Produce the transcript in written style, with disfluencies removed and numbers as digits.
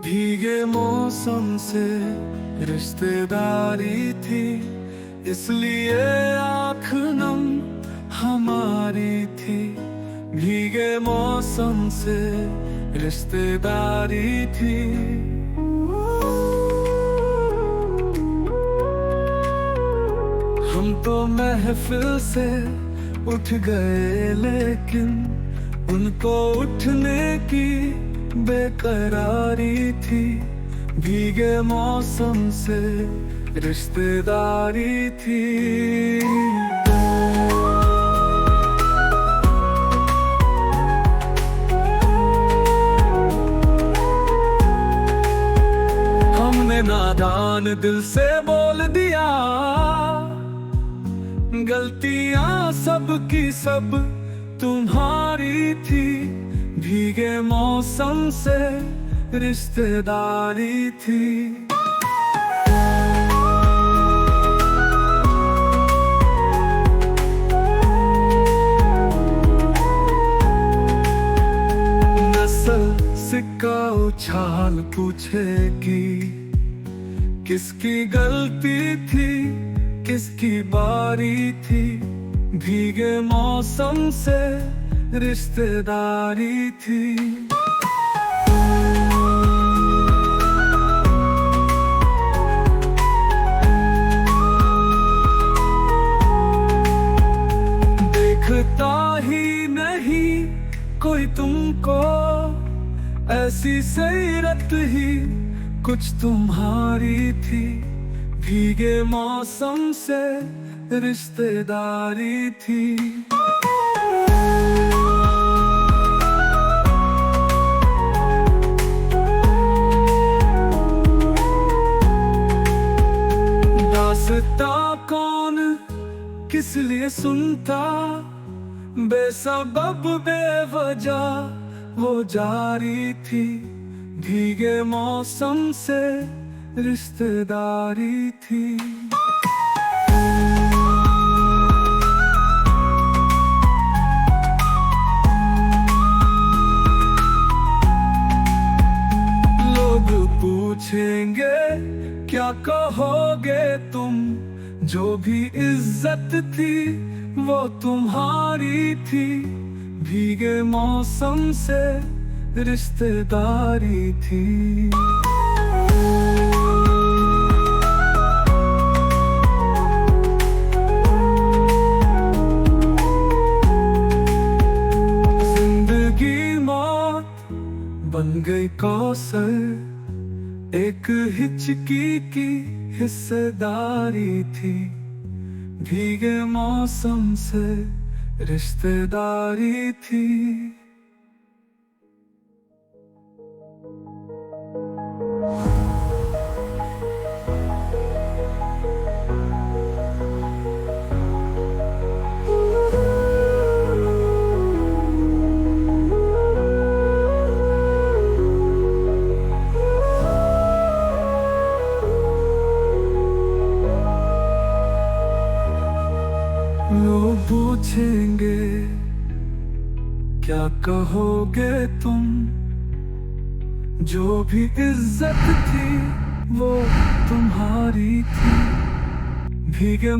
भीगे मौसम से रिश्तेदारी थी, इसलिए आँख नम हमारी थी। भीगे मौसम से रिश्तेदारी थी। हम तो महफिल से उठ गए, लेकिन उनको उठने की बेकरारी थी। भीगे मौसम से रिश्तेदारी थी। हमने नादान दिल से बोल दिया, गलतियां सबकी सब तुम्हारी थी। भीगे मौसम से रिश्तेदारी थी। नस्ल सिक्का उछाल पूछेगी, किसकी गलती थी किसकी बारी थी। भीगे मौसम से रिश्तेदारी थी। देखता ही नहीं कोई तुमको, ऐसी सीरत ही कुछ तुम्हारी थी। भीगे मौसम से रिश्तेदारी थी। दास्तां कौन किस लिए सुनता, बेसबब बेवजह वो जारी थी। भीगे मौसम से रिश्तेदारी थी। लोग पूछेंगे क्या कहोगे तुम, जो भी इज्जत थी वो तुम्हारी थी। भीगे मौसम से रिश्तेदारी थी। जिंदगी मौत बन गई कौसर, एक हिचकी की हिस्सेदारी थी। भीगे मौसम से रिश्तेदारी थी। लोग पूछेंगे क्या कहोगे तुम, जो भी इज्जत थी वो तुम्हारी थी। भीगे